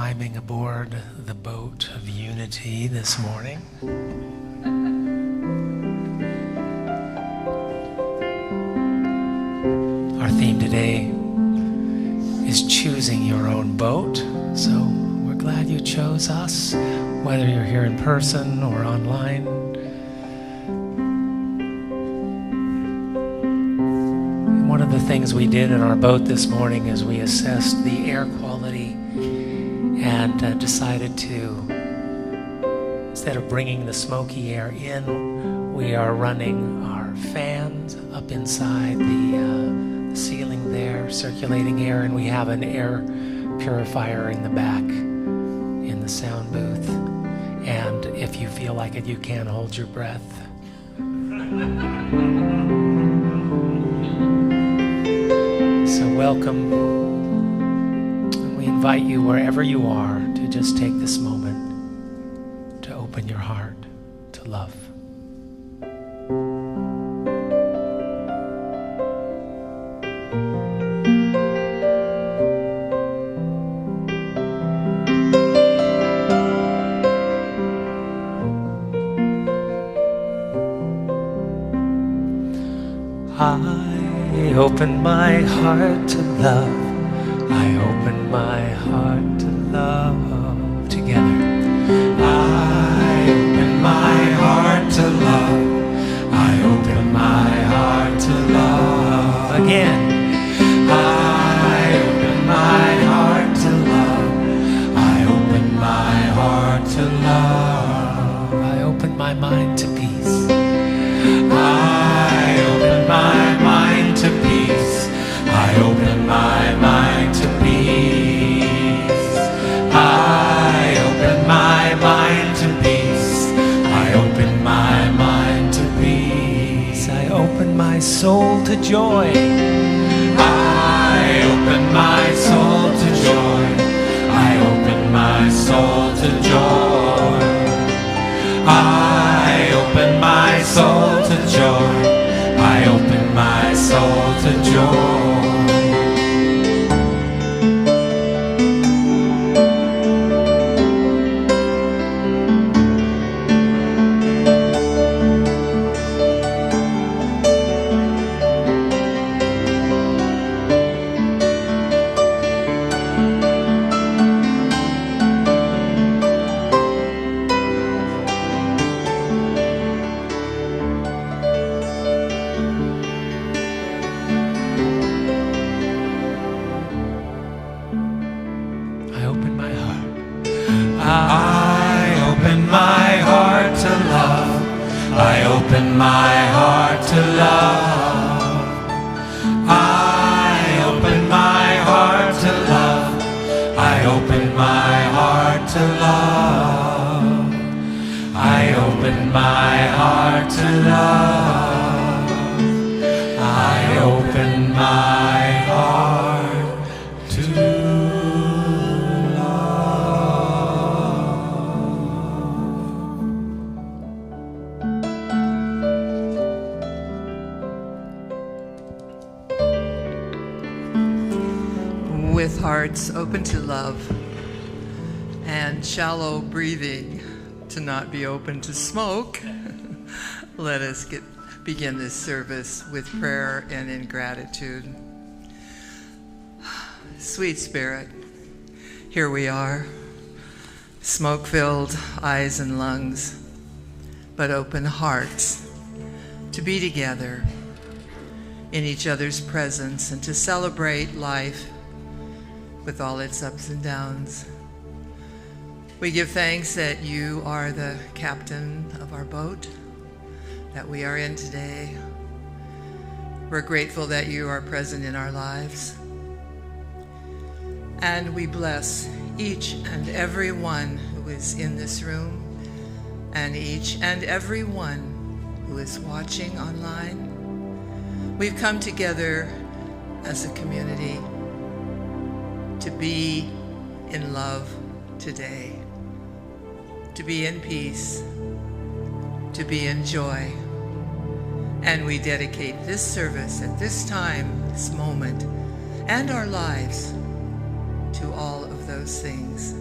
climbing aboard the boat of unity this morning. Our theme today is choosing your own boat, so we're glad you chose us, whether you're here in person or online. One of the things we did in our boat this morning is we assessed the air quality and decided to, instead of bringing the smoky air in, we are running our fans up inside the ceiling there, circulating air, and we have an air purifier in the back in the sound booth. And if you feel like it, you can hold your breath. So welcome. And we invite you wherever you are to just take this moment to open your heart to love. I open my heart to love. I open my heart to love. Together. I open my heart to love. I open my heart to love. Again. I open my heart to love. I open my heart to love. I open my mind to peace. I open my mind to peace. I open my mind to peace. I open my mind to peace. I open my mind to peace. I open my soul to joy. I open my soul to joy. I open my soul to joy. I open my soul to joy. I open my soul to joy. With hearts open to love and shallow breathing to not be open to smoke, let us begin this service with prayer and in gratitude. Sweet Spirit, here we are, smoke-filled eyes and lungs, but open hearts to be together in each other's presence and to celebrate life with all its ups and downs. We give thanks that you are the captain of our boat that we are in today. We're grateful that you are present in our lives. And we bless each and every one who is in this room and each and every one who is watching online. We've come together as a community to be in love today, to be in peace, to be in joy. And we dedicate this service at this time, this moment, and our lives to all of those things.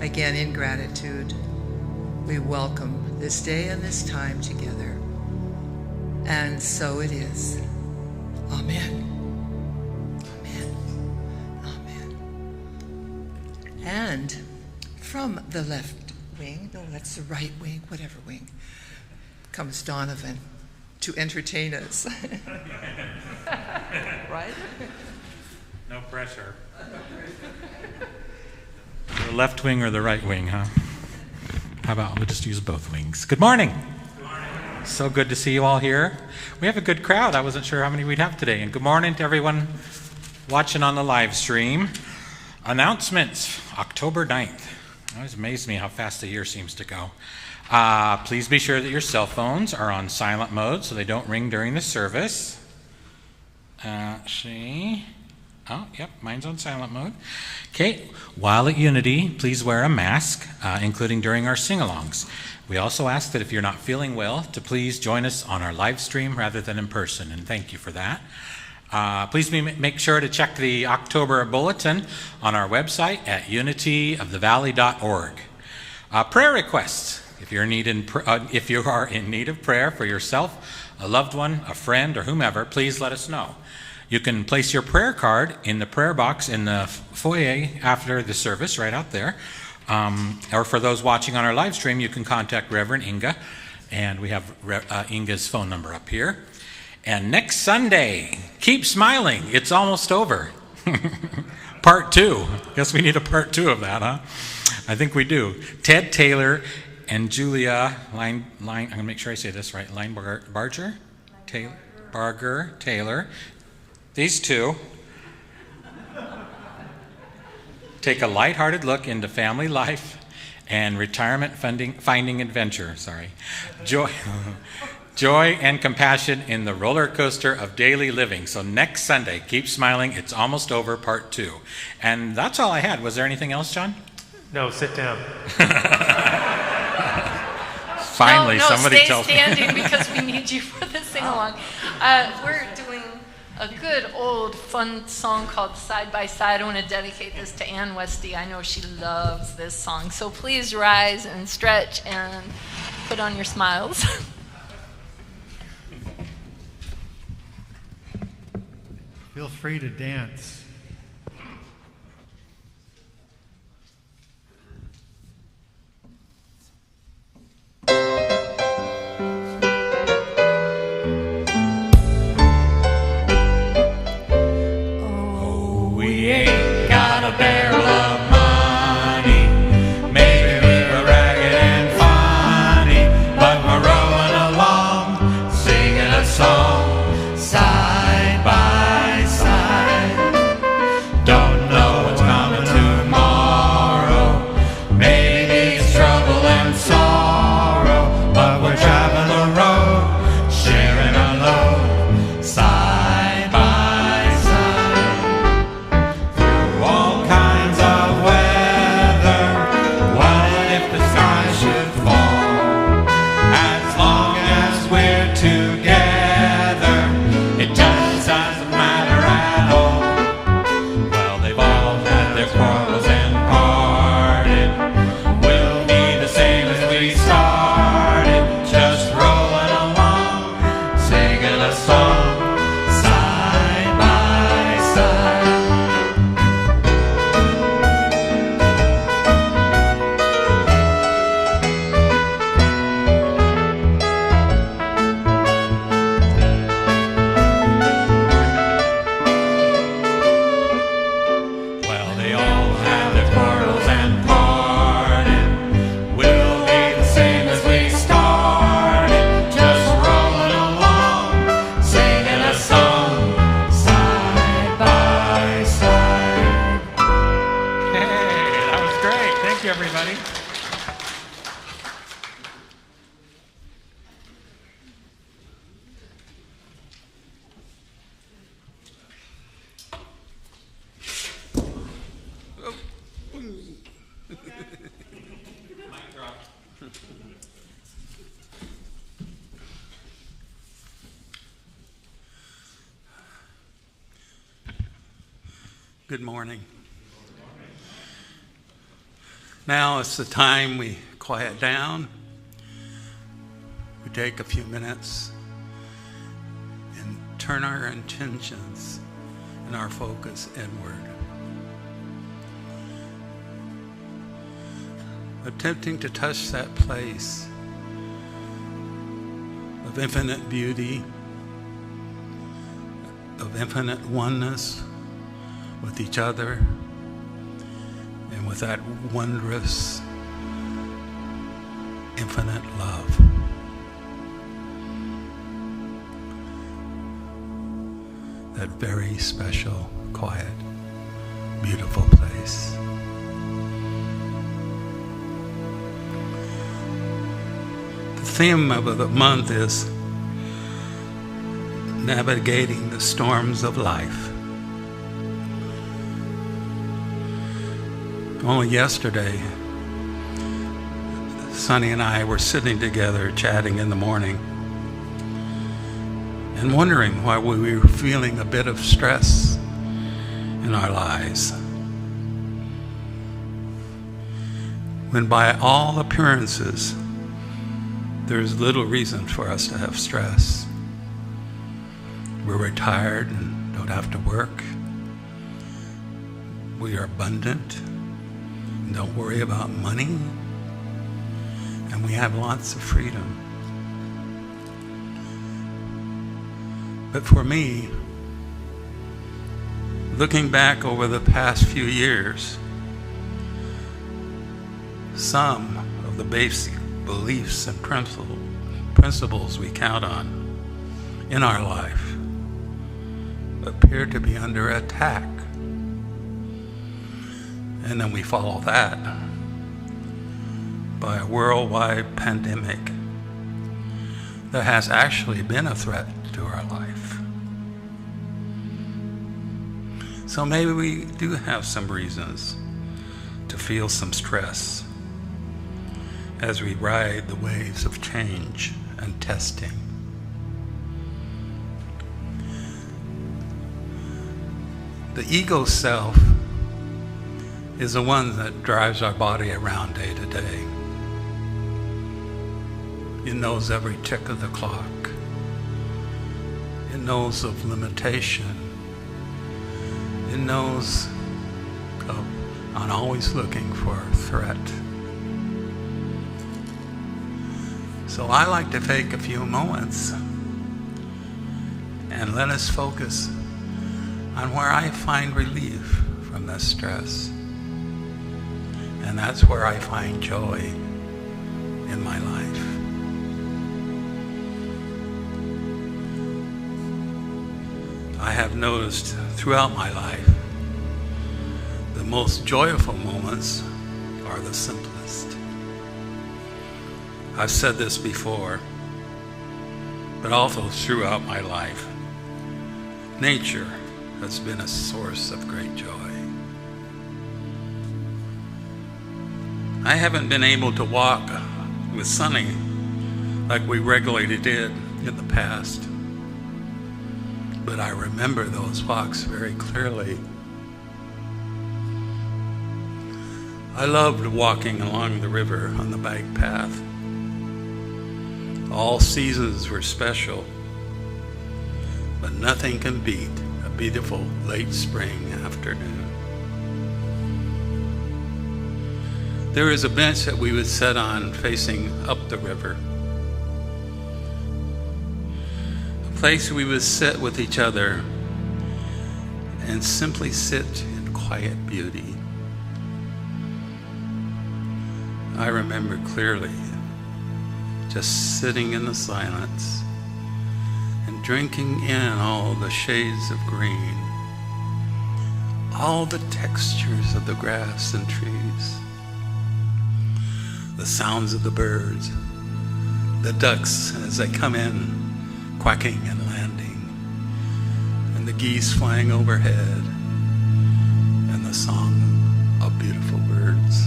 Again, in gratitude, we welcome this day and this time together. And so it is. Amen. Amen. Amen. And from the left wing, no, that's the right wing, whatever wing, comes Donovan to entertain us. Right? No pressure. The left wing or the right wing, huh? How about we'll just use both wings. Good morning. Good morning. So good to see you all here. We have a good crowd. I wasn't sure how many we'd have today. And good morning to everyone watching on the live stream. Announcements, October 9th. It always amazes me how fast the year seems to go. Please be sure that your cell phones are on silent mode so they don't ring during the service. Oh, yep, mine's on silent mode. Okay, while at Unity, please wear a mask, including during our sing-alongs. We also ask that if you're not feeling well, to please join us on our live stream rather than in person, and thank you for that. Please make sure to check the October bulletin on our website at unityofthevalley.org. Prayer requests. If you are in need of prayer for yourself, a loved one, a friend, or whomever, please let us know. You can place your prayer card in the prayer box in the foyer after the service, right out there. Or for those watching on our live stream, you can contact Reverend Inga, and we have Inga's phone number up here. And next Sunday, keep smiling. It's almost over. Part 2. Guess we need a part 2 of that, huh? I think we do. Ted Taylor and Julia I'm going to make sure I say this right. Barger? Taylor. These two take a lighthearted look into family life and retirement finding adventure. Joy and compassion in the roller coaster of daily living. So next Sunday, keep smiling. It's almost over, part 2. And that's all I had. Was there anything else, John? No, sit down. Finally, somebody tells me. No, stay standing because we need you for the sing-along. We're doing a good old fun song called Side by Side. I want to dedicate this to Ann Westy. I know she loves this song. So please rise and stretch and put on your smiles. Feel free to dance. We ain't got a barrel of money. Maybe we're ragged and funny, but we're rolling along, singing a song, side by side. Don't know what's coming tomorrow. Maybe it's trouble and sorrow, but we're driving the road, sharing a load, side by side. Through all kinds of weather, what if the sky should fall? As long as we're together, it just doesn't matter at all. Well, they've all had their quarrels and parted. We'll be the same as we started, just rolling along, singing a song, side by side. Well, they all have their quarrels and parted. We'll be the same as we started, just rolling along, singing a song, side by side. Hey, that was great. Thank you, everybody. Good morning. Now it's the time we quiet down. We take a few minutes and turn our intentions and our focus inward. Attempting to touch that place of infinite beauty, of infinite oneness with each other, and with that wondrous, infinite love. That very special, quiet, beautiful place. The theme of the month is navigating the storms of life. Only yesterday, Sonny and I were sitting together chatting in the morning and wondering why we were feeling a bit of stress in our lives, when by all appearances there's little reason for us to have stress. We're retired and don't have to work. We are abundant and don't worry about money, and we have lots of freedom. But for me, looking back over the past few years, some of the basic beliefs and principles we count on in our life appear to be under attack. And then we follow that by a worldwide pandemic that has actually been a threat to our life. So maybe we do have some reasons to feel some stress as we ride the waves of change and testing. The ego self is the one that drives our body around day to day. It knows every tick of the clock. It knows of limitation. It knows of I'm always looking for a threat. So I like to take a few moments and let us focus on where I find relief from this stress. And that's where I find joy in my life. I have noticed throughout my life, the most joyful moments are the simplest. I've said this before, but also throughout my life, nature has been a source of great joy. I haven't been able to walk with Sonny like we regularly did in the past, but I remember those walks very clearly. I loved walking along the river on the bike path. All seasons were special, but nothing can beat a beautiful late spring afternoon. There was a bench that we would sit on facing up the river, a place we would sit with each other and simply sit in quiet beauty. I remember clearly just sitting in the silence and drinking in all the shades of green, all the textures of the grass and trees, the sounds of the birds, the ducks as they come in, quacking and landing, and the geese flying overhead, and the song of beautiful birds.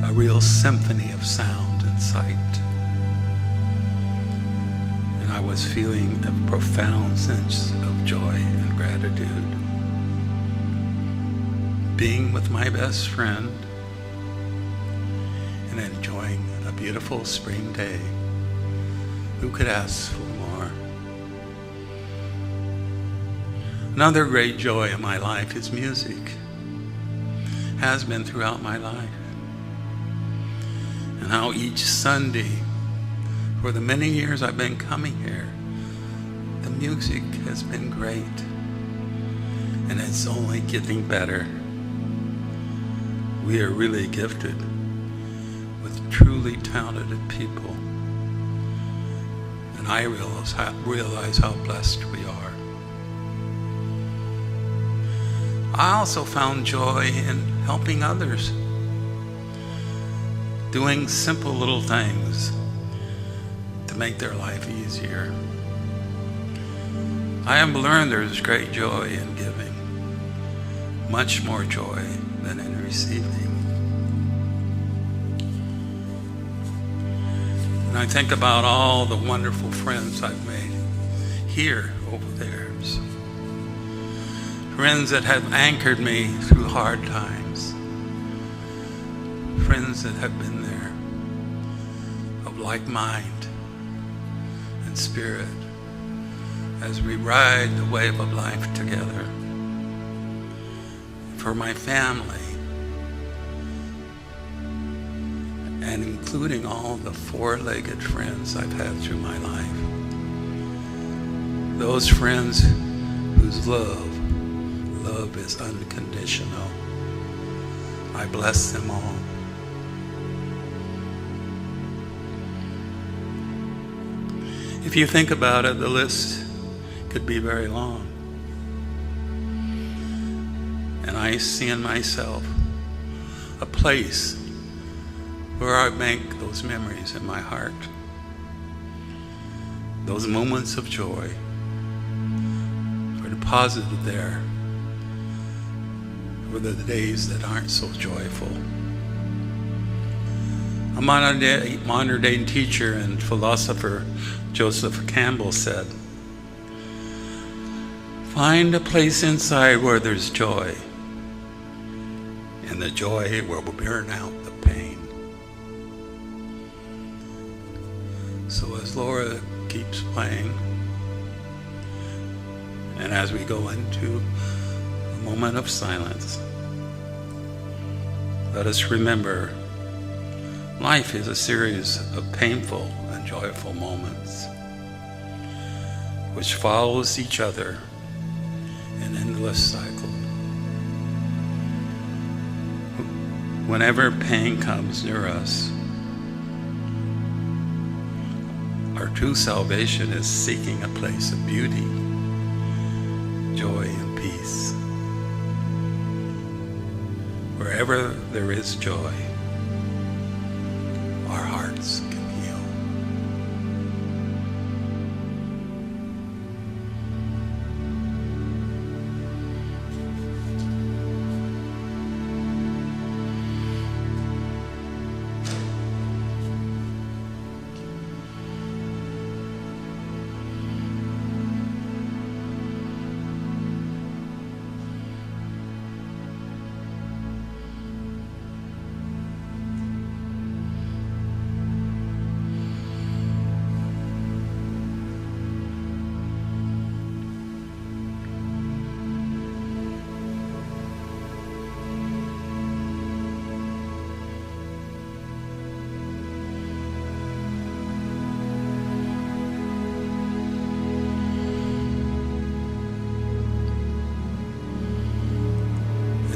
A real symphony of sound and sight. And I was feeling a profound sense of joy and gratitude. being with my best friend and enjoying a beautiful spring day. Who could ask for more? Another great joy in my life is music. Has been throughout my life. And how each Sunday, for the many years I've been coming here, the music has been great. And it's only getting better. We are really gifted with truly talented people. And I realize how blessed we are. I also found joy in helping others, doing simple little things to make their life easier. I have learned there's great joy in giving, much more joy than in receiving. And I think about all the wonderful friends I've made here over there. Friends that have anchored me through hard times. Friends that have been there of like mind and spirit as we ride the wave of life together. For my family, and including all the four-legged friends I've had through my life. Those friends whose love is unconditional. I bless them all. If you think about it, the list could be very long. And I see in myself a place where I make those memories in my heart. Those moments of joy are deposited there for the days that aren't so joyful. A modern day teacher and philosopher, Joseph Campbell, said, "Find a place inside where there's joy, and the joy will burn out the pain." So as Laura keeps playing, and as we go into a moment of silence, let us remember life is a series of painful and joyful moments which follows each other in an endless cycle. Whenever pain comes near us, our true salvation is seeking a place of beauty, joy, and peace. Wherever there is joy, our hearts can heal.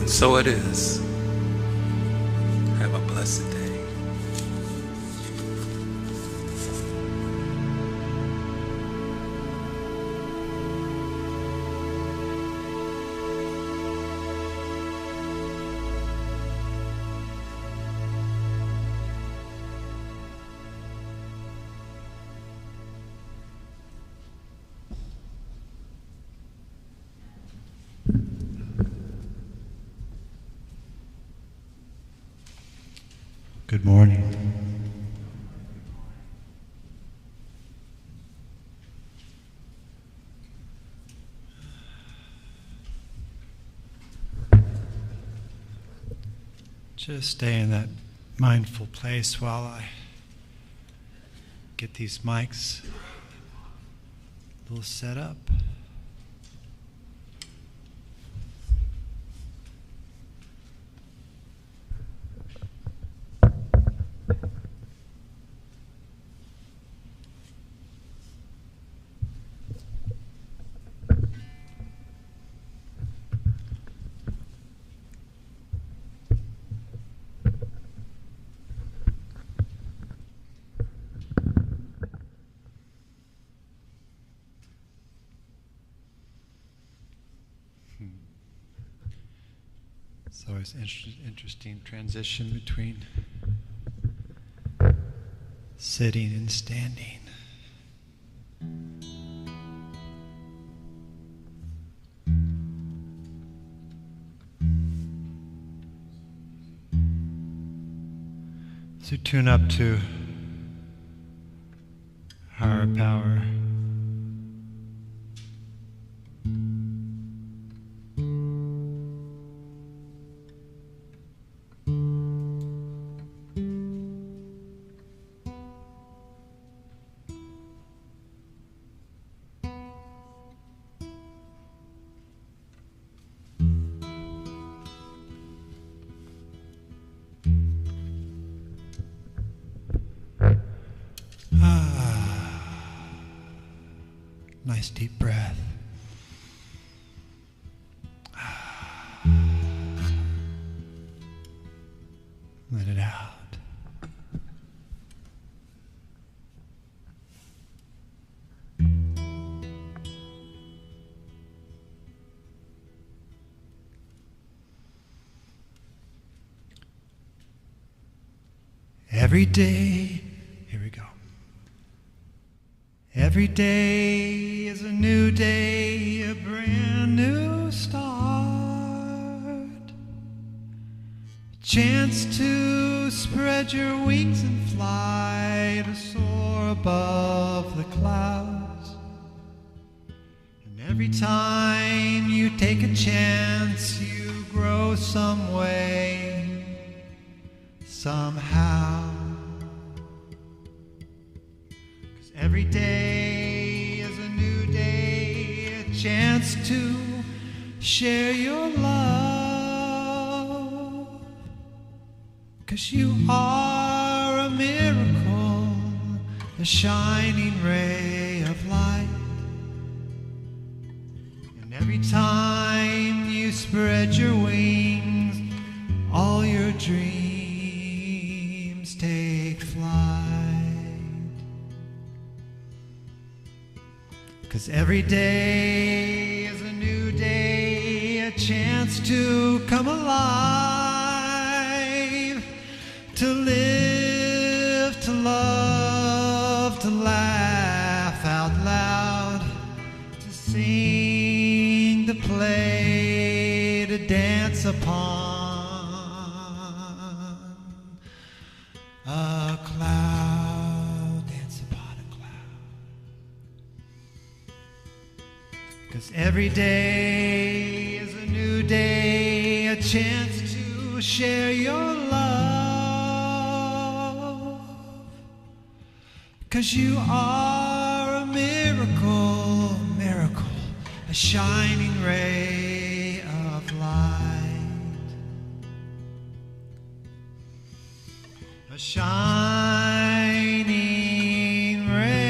So it is. Have a blessed day. Good morning. Just stay in that mindful place while I get these mics a little set up. It's always interesting transition between sitting and standing. So tune up to higher power. Nice deep breath. Let it out. Every day, here we go. Every day is a new day, a brand new start. A chance to spread your wings and fly, to soar above the clouds. And every time you take a chance, you grow some way, somehow. Every day is a new day, a chance to share your love. 'Cause you are a miracle, a shining ray of light. And every time you spread your wings, all your dreams take flight. 'Cause every day is a new day, a chance to come alive, to live, to love, to laugh out loud, to sing, to play, to dance upon a cloud, dance upon a cloud. 'Cause every day is a new day, a chance to share your love. 'Cause you are a miracle, miracle, a shining ray of light. A shining ray.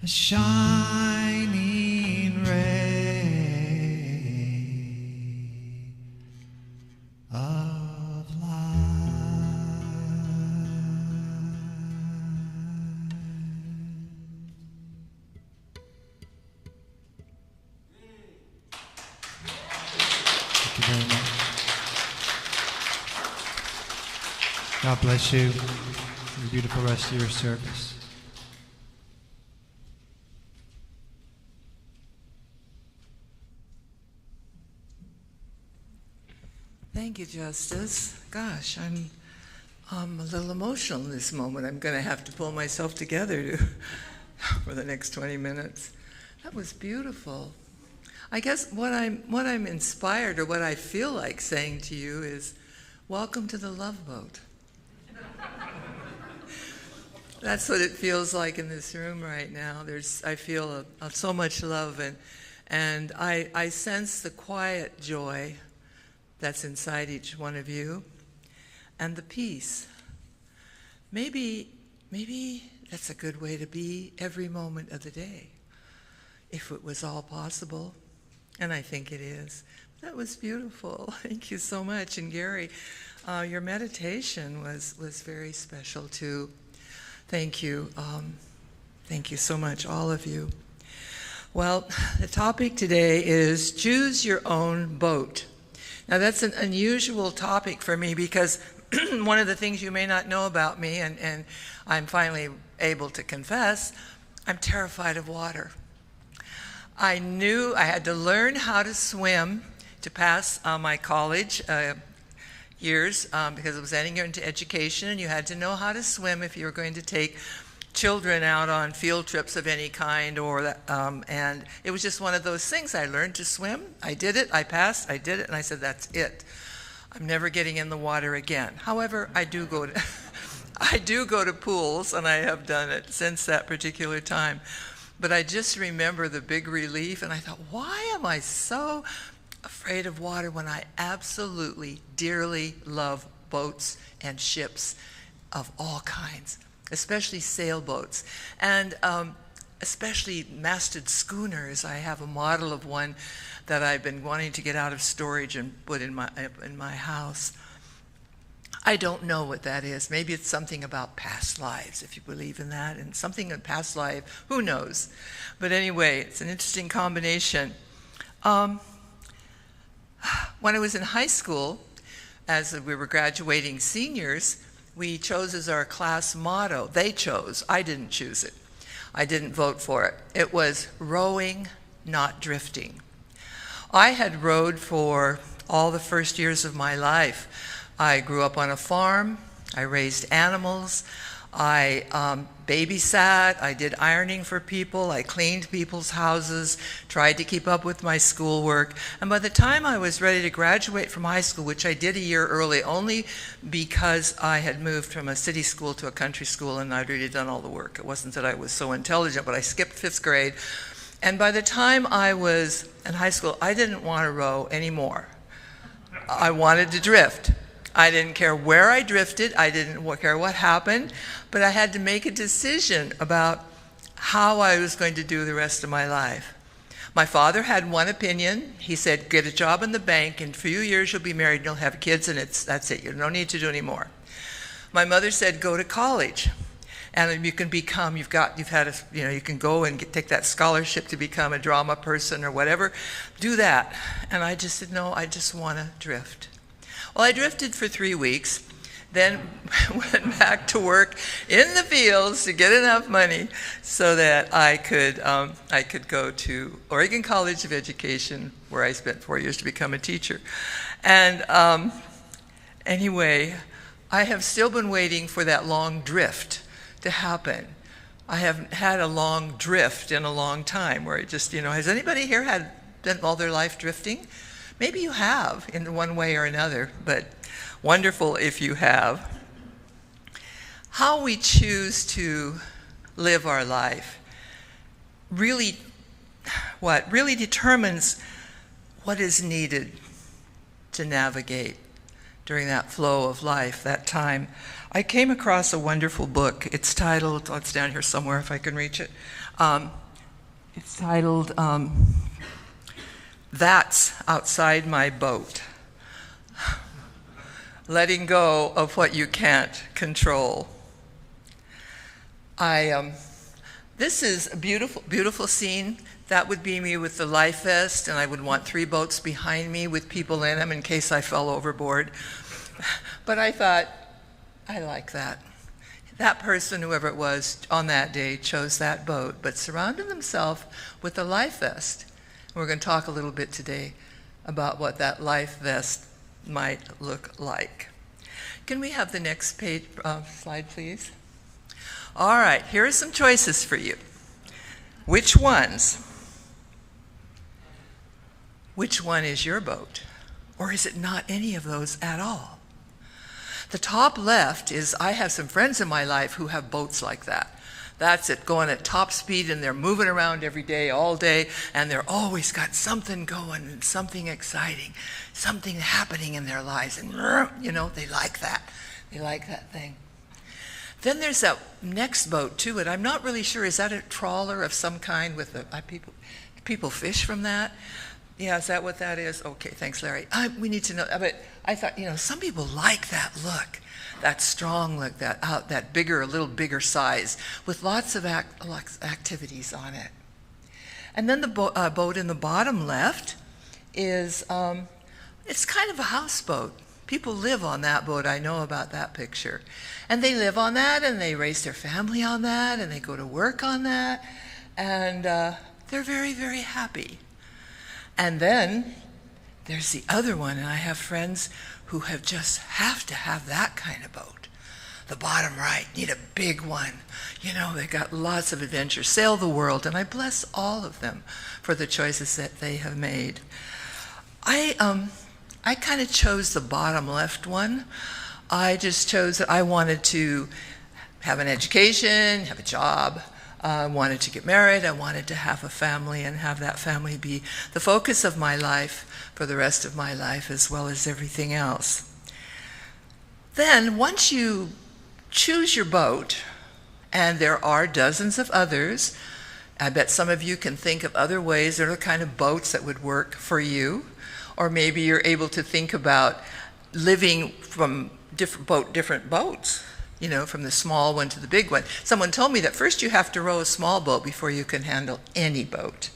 A shining ray of light. Thank you very much. God bless you. Have a beautiful rest of your service. Thank you, Justice. Gosh, I'm a little emotional in this moment. I'm going to have to pull myself together for the next 20 minutes. That was beautiful. I guess what I'm inspired, or what I feel like saying to you is, welcome to the Love Boat. That's what it feels like in this room right now. I feel so much love, and I sense the quiet joy that's inside each one of you, and the peace. Maybe that's a good way to be every moment of the day, if it was all possible, and I think it is. That was beautiful. Thank you so much. And Gary, your meditation was very special too. Thank you. Thank you so much, all of you. Well, the topic today is choose your own boat. Now that's an unusual topic for me because one of the things you may not know about me, and I'm finally able to confess, I'm terrified of water. I knew I had to learn how to swim to pass my college years because I was heading into education, and you had to know how to swim if you were going to take children out on field trips of any kind, and it was just one of those things. I learned to swim. I did it. I passed. I did it, and I said, "That's it. I'm never getting in the water again." However, I do go to pools, and I have done it since that particular time. But I just remember the big relief, and I thought, why am I so afraid of water when I absolutely dearly love boats and ships of all kinds? Especially sailboats, and especially masted schooners. I have a model of one that I've been wanting to get out of storage and put in my house. I don't know what that is. Maybe it's something about past lives, if you believe in that, and something in past life, who knows? But anyway, it's an interesting combination. When I was in high school, as we were graduating seniors, we chose as our class motto. They chose. I didn't choose it. I didn't vote for it. It was rowing, not drifting. I had rowed for all the first years of my life. I grew up on a farm. I raised animals. I babysat. I did ironing for people. I cleaned people's houses, tried to keep up with my schoolwork. And by the time I was ready to graduate from high school, which I did a year early only because I had moved from a city school to a country school and I'd already done all the work. It wasn't that I was so intelligent, but I skipped 5th grade. And by the time I was in high school, I didn't want to row anymore. I wanted to drift. I didn't care where I drifted. I didn't care what happened. But I had to make a decision about how I was going to do the rest of my life. My father had one opinion. He said, get a job in the bank. In a few years, you'll be married and you'll have kids, and that's it. You don't need to do any more. My mother said, go to college. And you can become, you can go and take that scholarship to become a drama person or whatever. Do that. And I just said, no, I just want to drift. Well, I drifted for 3 weeks, then went back to work in the fields to get enough money so that I could go to Oregon College of Education, where I spent 4 years to become a teacher. And anyway, I have still been waiting for that long drift to happen. I haven't had a long drift in a long time where it just, has anybody here done all their life drifting? Maybe you have in one way or another, but wonderful if you have. How we choose to live our life really determines what is needed to navigate during that flow of life, that time. I came across a wonderful book. It's titled, it's down here somewhere if I can reach it. It's titled, That's Outside My Boat. Letting go of what you can't control. This is a beautiful, beautiful scene. That would be me with the life vest, and I would want 3 boats behind me with people in them in case I fell overboard. But I thought, I like that. That person, whoever it was on that day, chose that boat, but surrounded themselves with a life vest. We're going to talk a little bit today about what that life vest might look like. Can we have the next page, slide, please? All right, here are some choices for you. Which ones? Which one is your boat? Or is it not any of those at all? The top left is, I have some friends in my life who have boats like that. That's it, going at top speed, and they're moving around every day, all day, and they're always got something going and something exciting, something happening in their lives, and they like that. They like that thing. Then there's that next boat to it. I'm not really sure, is that a trawler of some kind with the people fish from that? Yeah, is that what that is? Okay, thanks, Larry. We need to know, but I thought, some people like that look, that strong look, that bigger, a little bigger size, with lots of activities on it. And then the boat in the bottom left is, it's kind of a houseboat. People live on that boat. I know about that picture. And they live on that, and they raise their family on that, and they go to work on that, and they're very, very happy. And then there's the other one, and I have friends who have to have that kind of boat. The bottom right, need a big one. They got lots of adventure, sail the world, and I bless all of them for the choices that they have made. I kind of chose the bottom left one. I just chose that I wanted to have an education, have a job. I wanted to get married. I wanted to have a family and have that family be the focus of my life for the rest of my life, as well as everything else. Then, once you choose your boat, and there are dozens of others, I bet some of you can think of other ways. There are the kind of boats that would work for you. Or maybe you're able to think about living from different boats. From the small one to the big one. Someone told me that first you have to row a small boat before you can handle any boat.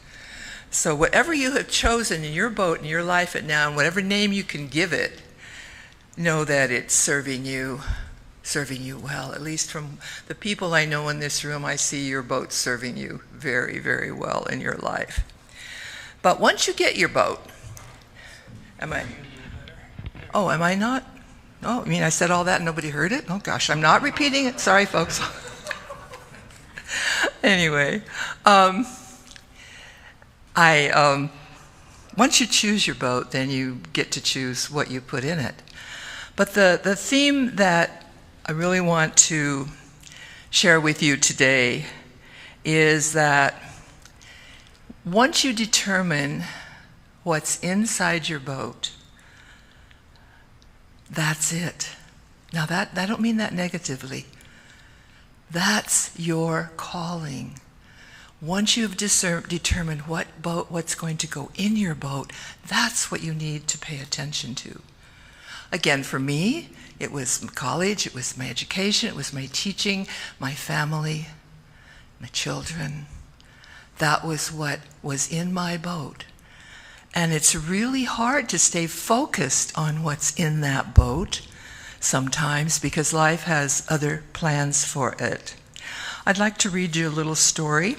So whatever you have chosen in your boat, in your life at now, and whatever name you can give it, know that it's serving you well. At least from the people I know in this room, I see your boat serving you very, very well in your life. But once you get your boat, am I not? Oh, I said all that and nobody heard it? Oh, gosh, I'm not repeating it. Sorry, folks. Anyway, once you choose your boat, then you get to choose what you put in it. But the theme that I really want to share with you today is that once you determine what's inside your boat, that's it. Now I don't mean that negatively. That's your calling. Once you've determined what's going to go in your boat, that's what you need to pay attention to. Again, for me, it was college, it was my education, it was my teaching, my family, my children. That was what was in my boat. And it's really hard to stay focused on what's in that boat sometimes because life has other plans for it. I'd like to read you a little story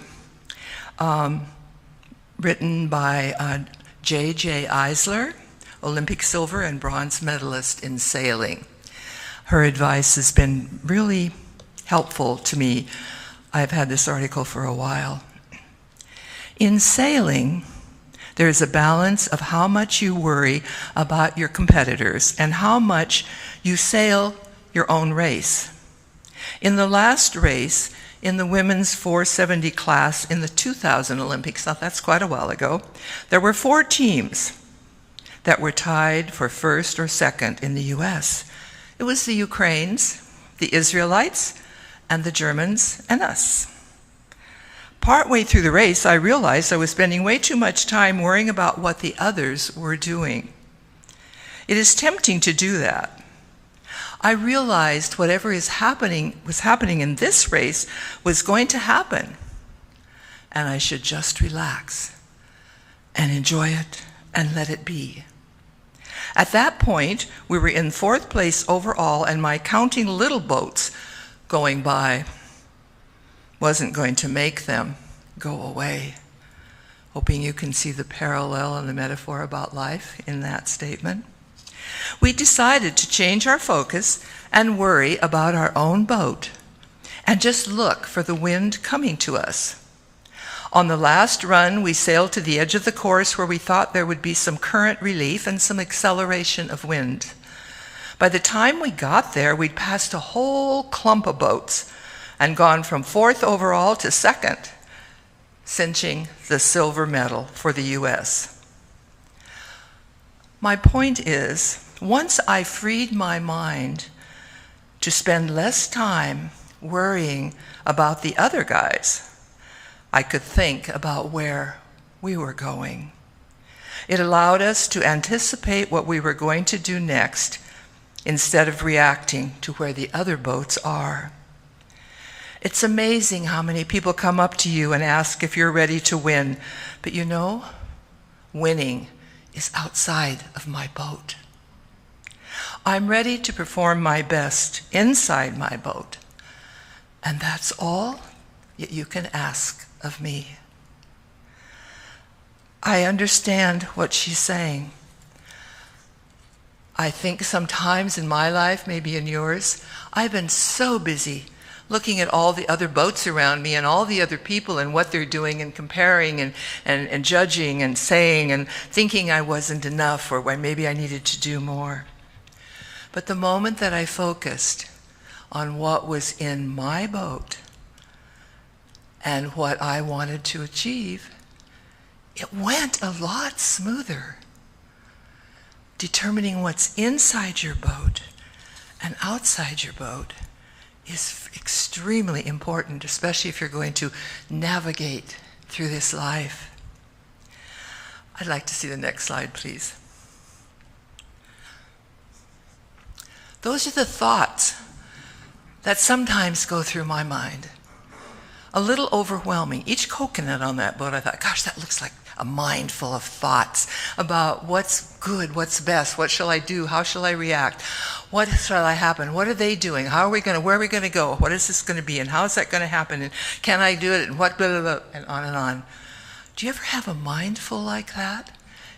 written by J.J. Eisler, Olympic silver and bronze medalist in sailing. Her advice has been really helpful to me. I've had this article for a while. In sailing, there is a balance of how much you worry about your competitors and how much you sail your own race. In the last race, in the women's 470 class in the 2000 Olympics, now that's quite a while ago, there were 4 teams that were tied for first or second in the U.S. It was the Ukrainians, the Israelites, and the Germans, and us. Partway through the race, I realized I was spending way too much time worrying about what the others were doing. It is tempting to do that. I realized whatever was happening in this race was going to happen, and I should just relax and enjoy it and let it be. At that point, we were in 4th place overall, and my counting little boats going by wasn't going to make them go away. Hoping you can see the parallel and the metaphor about life in that statement. We decided to change our focus and worry about our own boat and just look for the wind coming to us. On the last run, we sailed to the edge of the course where we thought there would be some current relief and some acceleration of wind. By the time we got there, we'd passed a whole clump of boats and gone from 4th overall to 2nd, cinching the silver medal for the U.S. My point is, once I freed my mind to spend less time worrying about the other guys, I could think about where we were going. It allowed us to anticipate what we were going to do next instead of reacting to where the other boats are. It's amazing how many people come up to you and ask if you're ready to win. But you know, winning is outside of my boat. I'm ready to perform my best inside my boat. And that's all that you can ask of me. I understand what she's saying. I think sometimes in my life, maybe in yours, I've been so busy looking at all the other boats around me and all the other people and what they're doing and comparing and judging and saying and thinking I wasn't enough or why maybe I needed to do more. But the moment that I focused on what was in my boat and what I wanted to achieve, it went a lot smoother. Determining what's inside your boat and outside your boat is extremely important, especially if you're going to navigate through this life. I'd like to see the next slide, please. Those are the thoughts that sometimes go through my mind. A little overwhelming. Each coconut on that boat, I thought, gosh, that looks like a mind full of thoughts about what's good, what's best, what shall I do, how shall I react, what shall I happen, what are they doing, where are we going to go, what is this going to be, and how is that going to happen, and can I do it, and what, blah, blah, blah, and on and on. Do you ever have a mind full like that?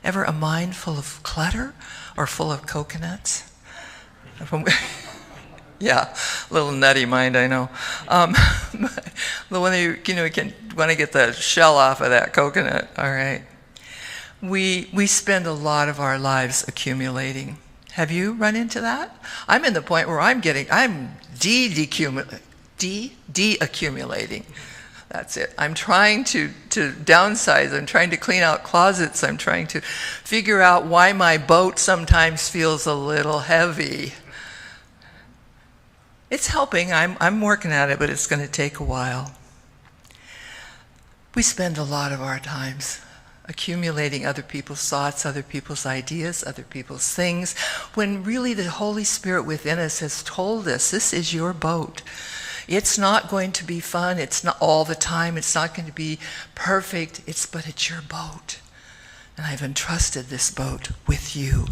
Ever a mind full of clutter or full of coconuts? Yeah, a little nutty mind, I know. The one you can want to get the shell off of that coconut. All right. We spend a lot of our lives accumulating. Have you run into that? I'm in the point where I'm de-accumulating. That's it. I'm trying to downsize. I'm trying to clean out closets. I'm trying to figure out why my boat sometimes feels a little heavy. It's helping. I'm working at it, but it's going to take a while. We spend a lot of our times accumulating other people's thoughts, other people's ideas, other people's things, when really the Holy Spirit within us has told us, this is your boat. It's not going to be fun. It's not all the time. It's not going to be perfect. But it's your boat. And I've entrusted this boat with you.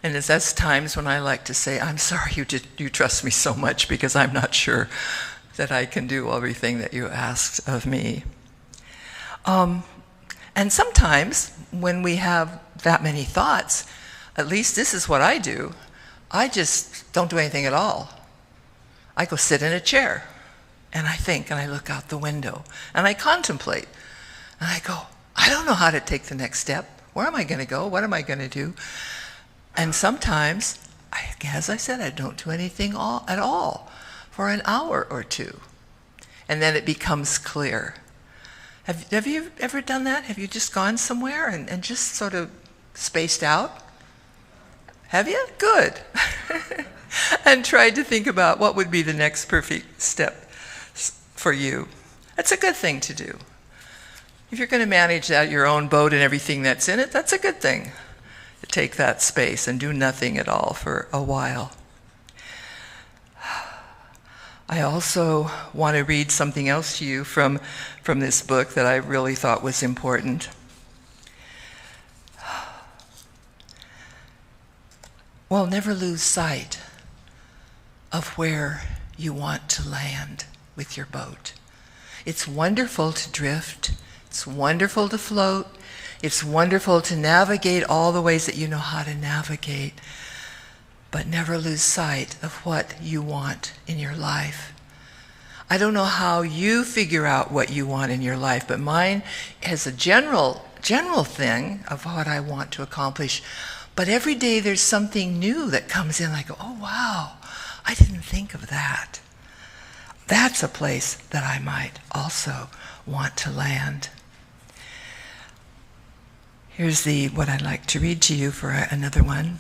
And that's times when I like to say, I'm sorry you trust me so much because I'm not sure that I can do everything that you asked of me. And sometimes when we have that many thoughts, at least this is what I do. I just don't do anything at all. I go sit in a chair and I think and I look out the window and I contemplate and I go, I don't know how to take the next step. Where am I going to go? What am I going to do? And sometimes, as I said, I don't do anything at all for an hour or two. And then it becomes clear. Have you ever done that? Have you just gone somewhere and just sort of spaced out? Have you? Good. And tried to think about what would be the next perfect step for you. That's a good thing to do. If you're going to manage your own boat and everything that's in it, that's a good thing. To take that space and do nothing at all for a while. I also want to read something else to you from this book that I really thought was important. Well, never lose sight of where you want to land with your boat. It's wonderful to drift. It's wonderful to float. It's wonderful to navigate all the ways that you know how to navigate. But never lose sight of what you want in your life. I don't know how you figure out what you want in your life, but mine has a general thing of what I want to accomplish. But every day there's something new that comes in. I go, oh wow, I didn't think of that. That's a place that I might also want to land. Here's what I'd like to read to you for another one.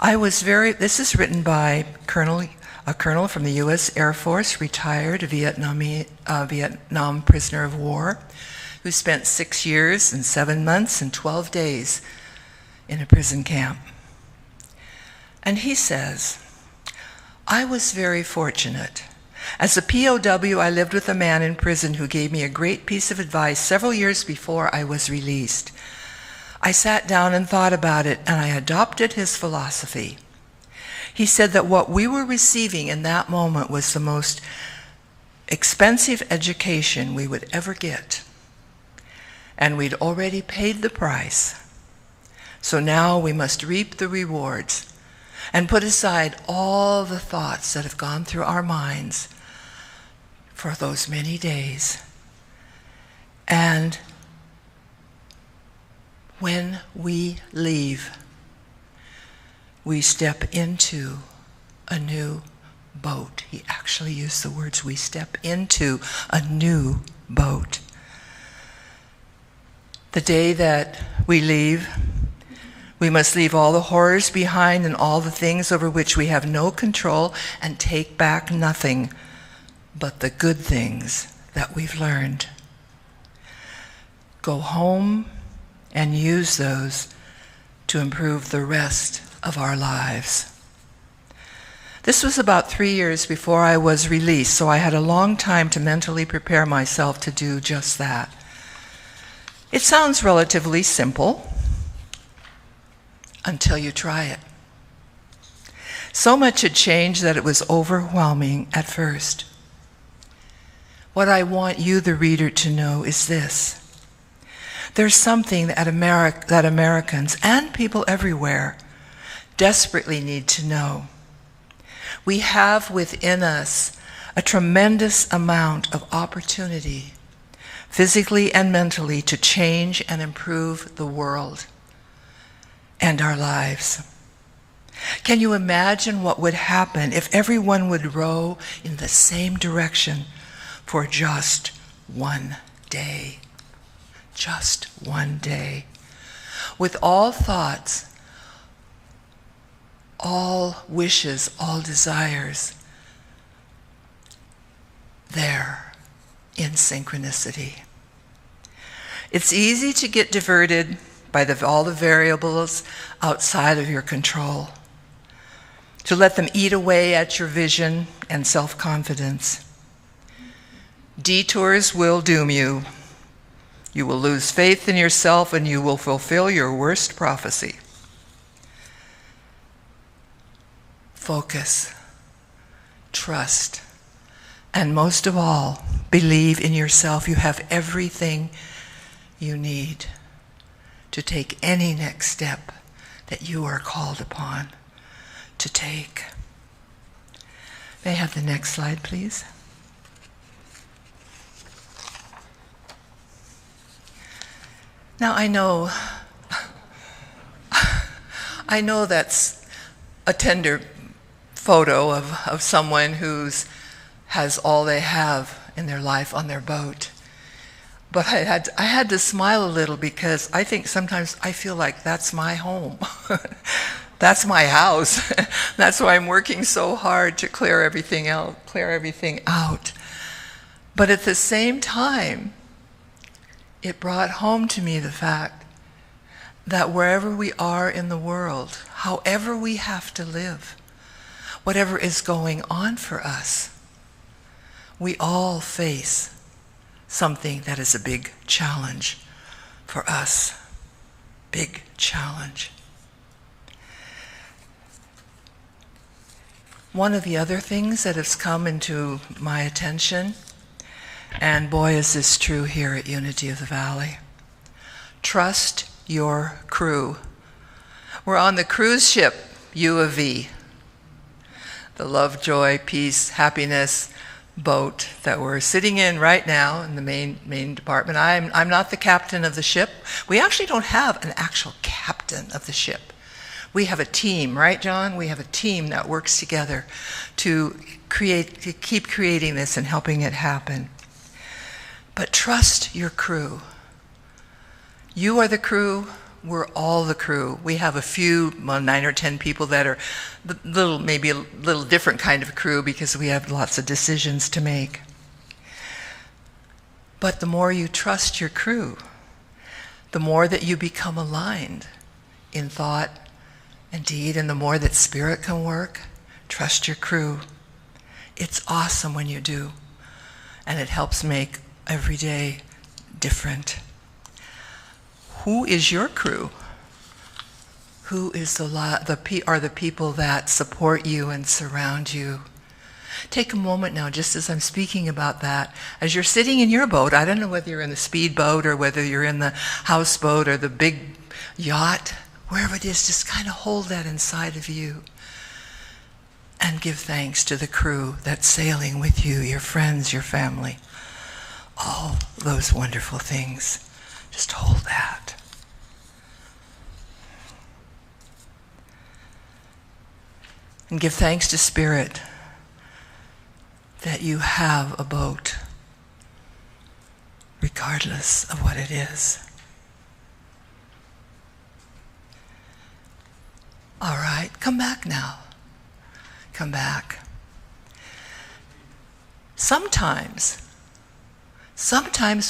This is written by a colonel from the U.S. Air Force, retired Vietnam prisoner of war, who spent 6 years and 7 months and 12 days in a prison camp. And he says, I was very fortunate. As a POW, I lived with a man in prison who gave me a great piece of advice several years before I was released. I sat down and thought about it, and I adopted his philosophy. He said that what we were receiving in that moment was the most expensive education we would ever get. And we'd already paid the price. So now we must reap the rewards and put aside all the thoughts that have gone through our minds for those many days. And when we leave, we step into a new boat. He actually used the words, we step into a new boat. The day that we leave, we must leave all the horrors behind and all the things over which we have no control and take back nothing but the good things that we've learned. Go home and use those to improve the rest of our lives. This was about 3 years before I was released, so I had a long time to mentally prepare myself to do just that. It sounds relatively simple until you try it. So much had changed that it was overwhelming at first. What I want you, the reader, to know is this. There's something that Americans and people everywhere desperately need to know. We have within us a tremendous amount of opportunity, physically and mentally, to change and improve the world and our lives. Can you imagine what would happen if everyone would row in the same direction for just one day? Just one day. With all thoughts, all wishes, all desires there in synchronicity. It's easy to get diverted by all the variables outside of your control, to let them eat away at your vision and self-confidence. Detours will doom you. You will lose faith in yourself and you will fulfill your worst prophecy. Focus, trust, and most of all, believe in yourself. You have everything you need to take any next step that you are called upon to take. May I have the next slide, please? Now I know that's a tender photo of someone who's has all they have in their life on their boat. But I had to smile a little because I think sometimes I feel like that's my home. That's my house. That's why I'm working so hard to clear everything out. But at the same time, it brought home to me the fact that wherever we are in the world, however we have to live, whatever is going on for us, we all face something that is a big challenge for us. Big challenge. One of the other things that has come into my attention, and boy is this true here at Unity of the Valley, trust your crew. We're on the cruise ship U of V, the love, joy, peace, happiness boat that we're sitting in right now in the main department. I'm not the captain of the ship. We actually don't have an actual captain of the ship. We have a team, right, John? We have a team that works together to keep creating this and helping it happen. But trust your crew. You are the crew. We're all the crew. We have a few, 9 or 10 people that are maybe a little different kind of crew because we have lots of decisions to make. But the more you trust your crew, the more that you become aligned in thought and deed, and the more that spirit can work. Trust your crew. It's awesome when you do, and it helps make every day different. Who is your crew? Who is are the people that support you and surround you? Take a moment now, just as I'm speaking about that, as you're sitting in your boat. I don't know whether you're in the speedboat or whether you're in the houseboat or the big yacht, wherever it is, just kind of hold that inside of you and give thanks to the crew that's sailing with you, your friends, your family, all those wonderful things. Just hold that. And give thanks to Spirit that you have a boat, regardless of what it is. All right, come back now. Come back. Sometimes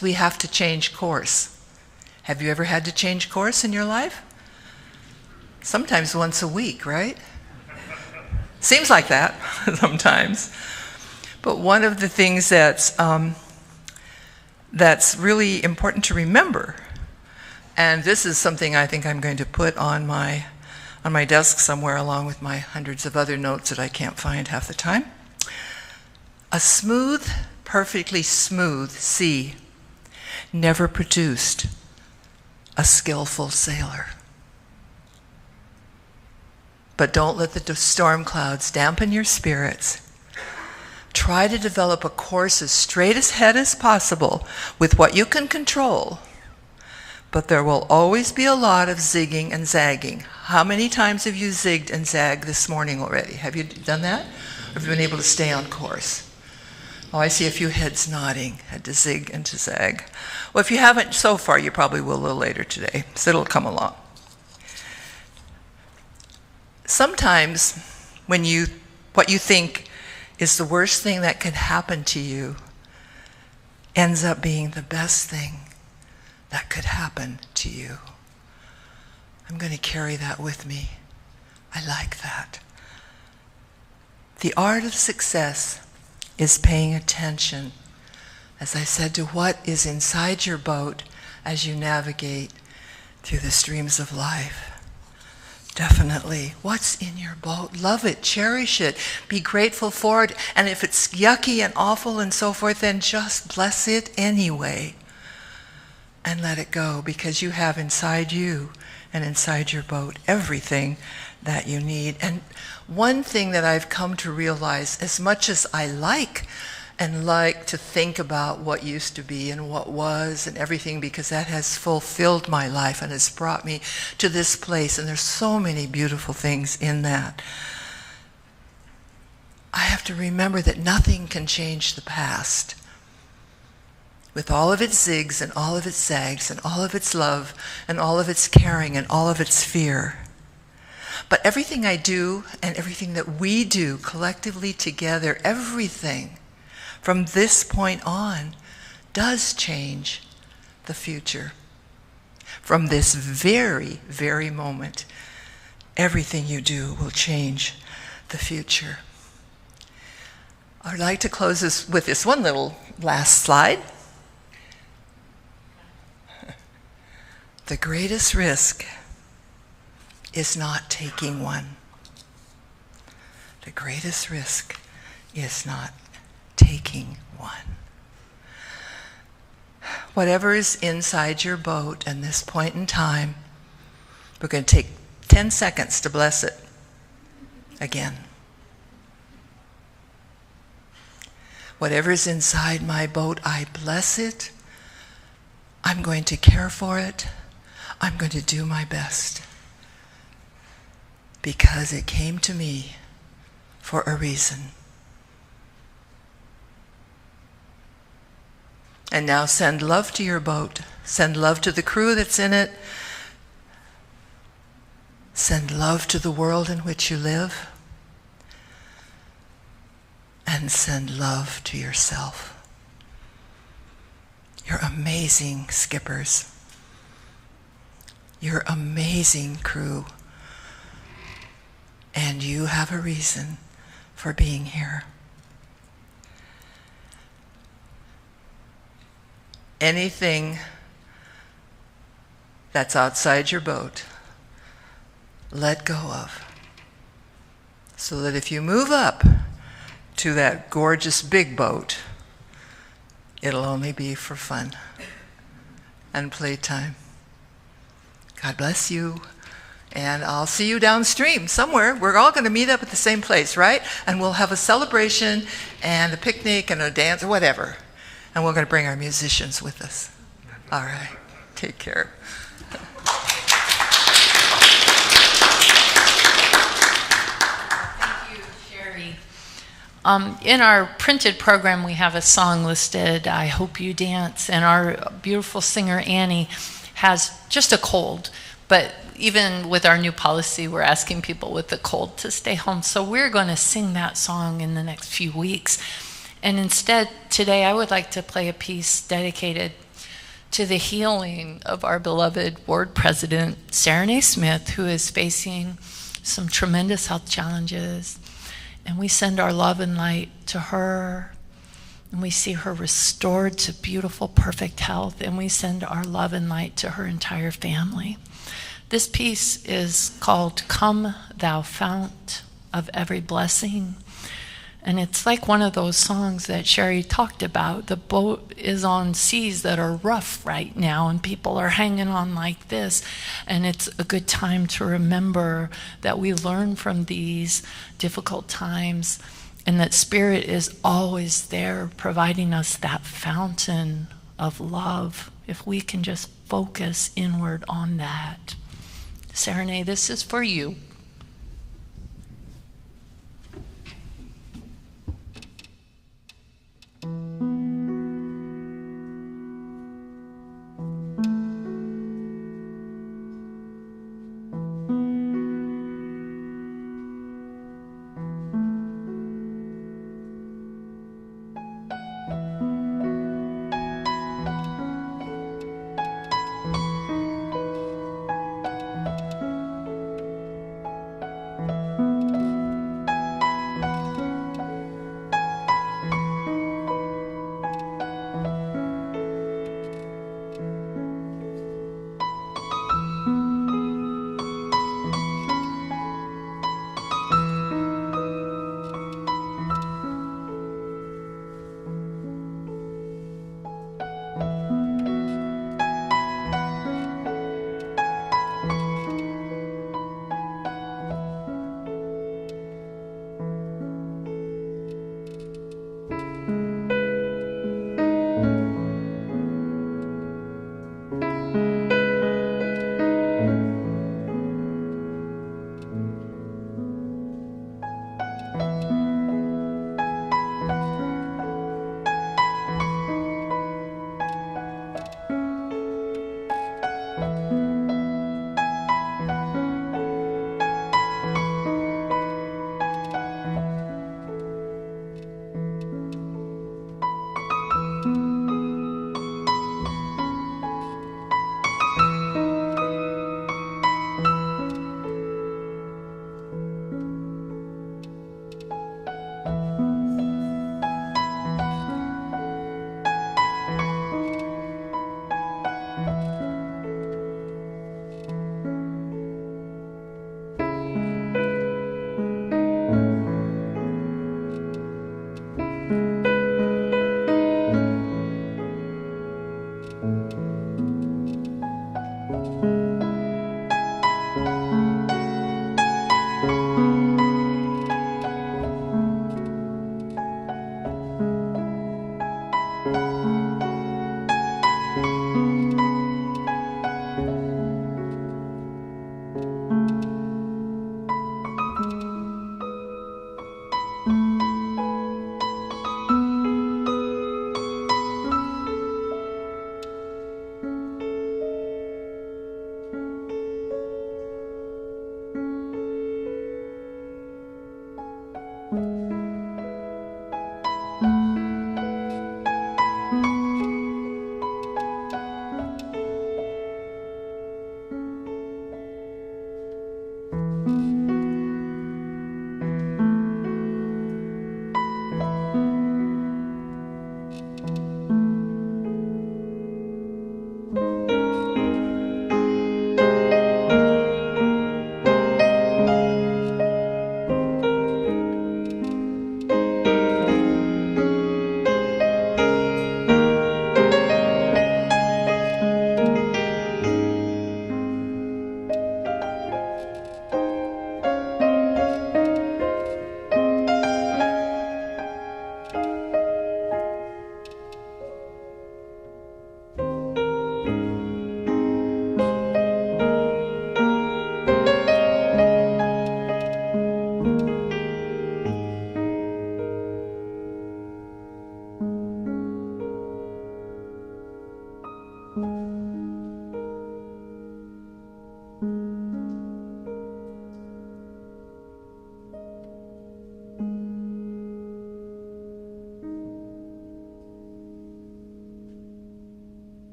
we have to change course. Have you ever had to change course in your life? Sometimes once a week, right? Seems like that sometimes. But one of the things that's really important to remember, and this is something I think I'm going to put on my desk somewhere along with my hundreds of other notes that I can't find half the time. A smooth, perfectly smooth sea never produced a skillful sailor. But don't let the storm clouds dampen your spirits. Try to develop a course as straight ahead as possible with what you can control. But there will always be a lot of zigging and zagging. How many times have you zigged and zagged this morning already? Have you done that? Or have you been able to stay on course? Oh, I see a few heads nodding. Had to zig and to zag. Well, if you haven't so far, you probably will a little later today. So it'll come along. Sometimes when what you think is the worst thing that could happen to you ends up being the best thing that could happen to you. I'm going to carry that with me. I like that. The art of success is paying attention, as I said, to what is inside your boat as you navigate through the streams of life. Definitely. What's in your boat? Love it. Cherish it. Be grateful for it. And if it's yucky and awful and so forth, then just bless it anyway. And let it go, because you have inside you and inside your boat everything that you need. And one thing that I've come to realize, as much as I like to think about what used to be and what was and everything, because that has fulfilled my life and has brought me to this place, and there's so many beautiful things in that. I have to remember that nothing can change the past. With all of its zigs and all of its zags and all of its love and all of its caring and all of its fear. But everything I do and everything that we do collectively together, everything from this point on does change the future. From this very, very moment, everything you do will change the future. I'd like to close this with this one little last slide. The greatest risk is not taking one. The greatest risk is not taking one. Whatever is inside your boat at this point in time, we're going to take 10 seconds to bless it again. Whatever is inside my boat, I bless it. I'm going to care for it. I'm going to do my best. Because it came to me for a reason. And now send love to your boat. Send love to the crew that's in it. Send love to the world in which you live. And send love to yourself. You're amazing skippers. You're amazing crew. And you have a reason for being here. Anything that's outside your boat, let go of. So that if you move up to that gorgeous big boat, it'll only be for fun and playtime. God bless you. And I'll see you downstream somewhere. We're all going to meet up at the same place, right? And we'll have a celebration and a picnic and a dance or whatever. And we're going to bring our musicians with us. All right. Take care. Thank you, Sherry. In our printed program, we have a song listed, I Hope You Dance. And our beautiful singer, Annie, has just a cold. But even with our new policy, we're asking people with the cold to stay home. So we're going to sing that song in the next few weeks. And instead, today, I would like to play a piece dedicated to the healing of our beloved ward president, Sarah Smith, who is facing some tremendous health challenges. And we send our love and light to her. And we see her restored to beautiful, perfect health. And we send our love and light to her entire family. This piece is called Come Thou Fount of Every Blessing. And it's like one of those songs that Sherry talked about. The boat is on seas that are rough right now, and people are hanging on like this. And it's a good time to remember that we learn from these difficult times, and that Spirit is always there providing us that fountain of love, if we can just focus inward on that. Serenade, this is for you.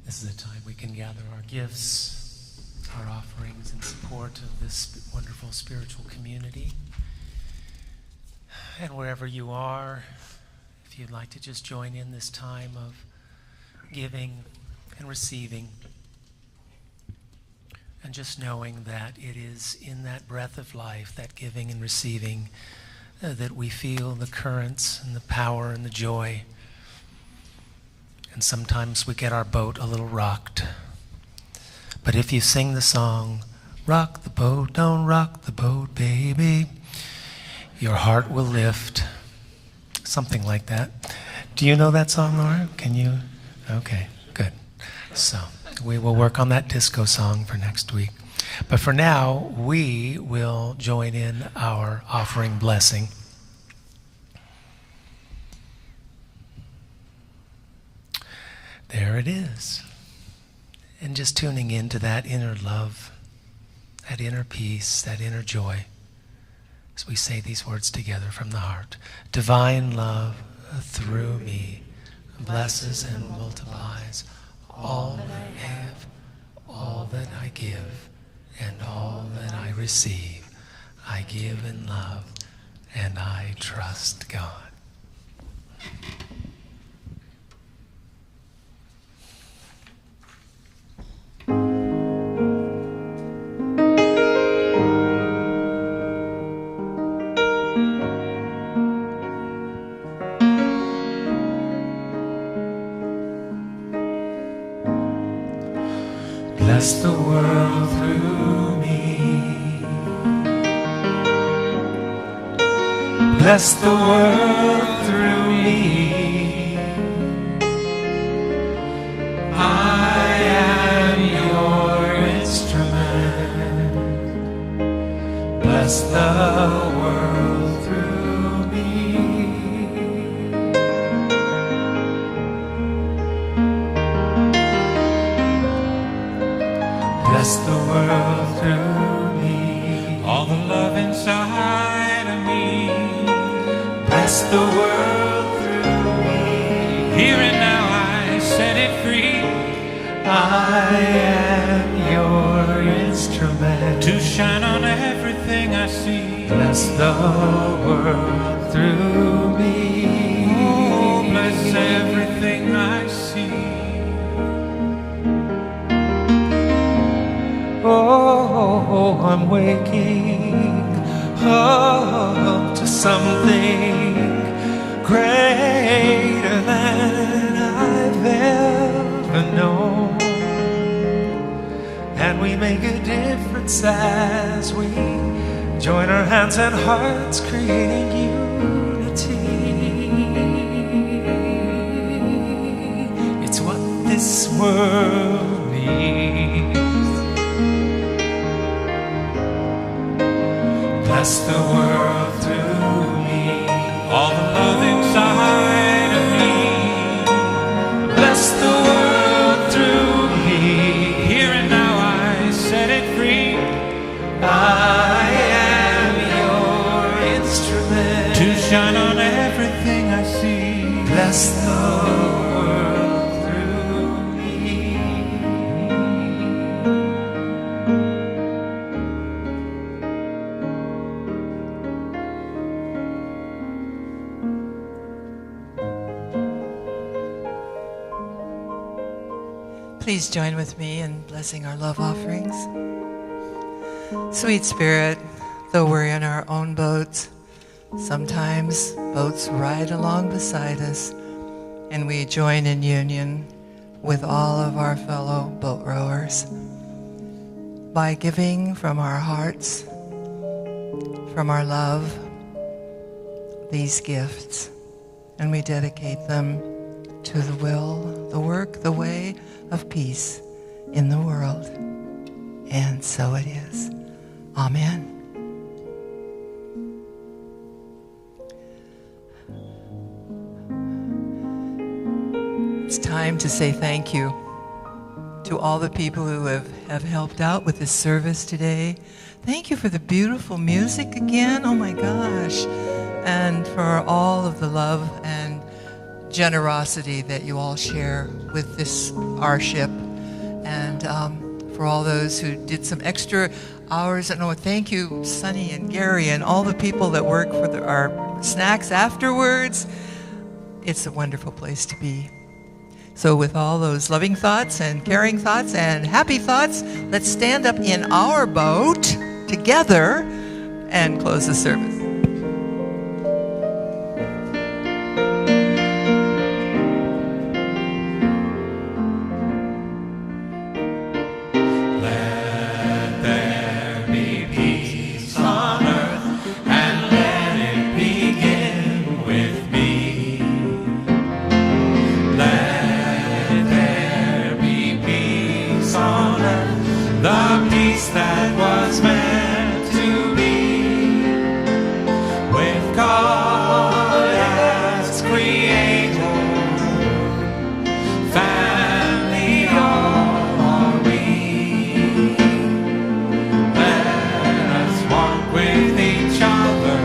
This is a time we can gather our gifts, our offerings in support of this wonderful spiritual community. And wherever you are, if you'd like to just join in this time of giving and receiving, and just knowing that it is in that breath of life, that giving and receiving, that we feel the currents and the power and the joy. And sometimes we get our boat a little rocked. But if you sing the song, "Rock the boat, don't rock the boat, baby," your heart will lift. Something like that. Do you know that song, Laura? Can you? Okay, good. So we will work on that disco song for next week. But for now, we will join in our offering blessing. There it is. And just tuning into that inner love, that inner peace, that inner joy, as we say these words together from the heart. Divine love through me blesses and multiplies all that I have, all that I give, and all that I receive. I give in love, and I trust God. Bless the world through me. Bless the world through me. I am your instrument. Bless the world through me. Bless the world through me. All the love inside of me. Bless the world through me. Here and now I set it free. I am your instrument To shine on everything I see. bless the world through me. Oh, bless everything I see. Oh, I'm waking up to something greater than I've ever it's as we join our hands and hearts, creating unity. It's what this world needs. Bless the world through me, all the love inside of me. Bless the world through me, here and now I set it free. I am your instrument to shine on everything I see. Bless the world through me. Please join with me in blessing our love offerings. Sweet Spirit, though we're in our own boats, sometimes boats ride along beside us, and we join in union with all of our fellow boat rowers by giving from our hearts, from our love, these gifts, and we dedicate them to the will, the work, the way of peace in the world. And so it is. Amen. It's time to say thank you to all the people who have helped out with this service today. Thank you for the beautiful music again. Oh my gosh. And for all of the love and generosity that you all share with this, our ship. And for all those who did some extra hours. And thank you, Sunny and Gary, and all the people that work for our snacks afterwards. It's a wonderful place to be. So with all those loving thoughts and caring thoughts and happy thoughts, let's stand up in our boat together and close the service. The peace that was meant to be, with God as creator, family all are we. Let us walk with each other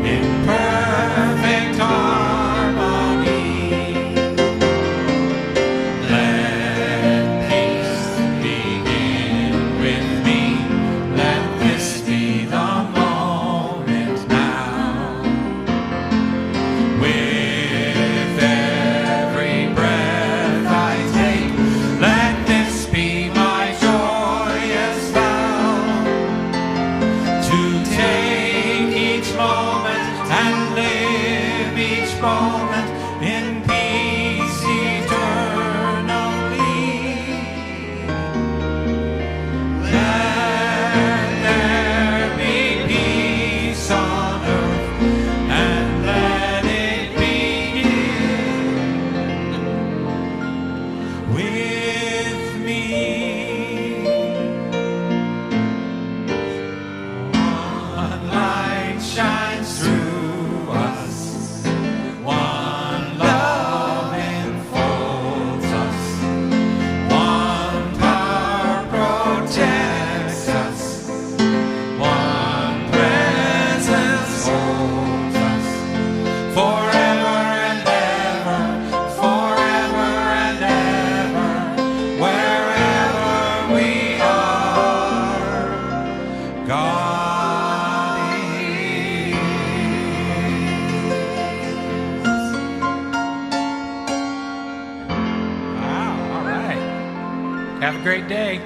in perfect harmony. Have a great day.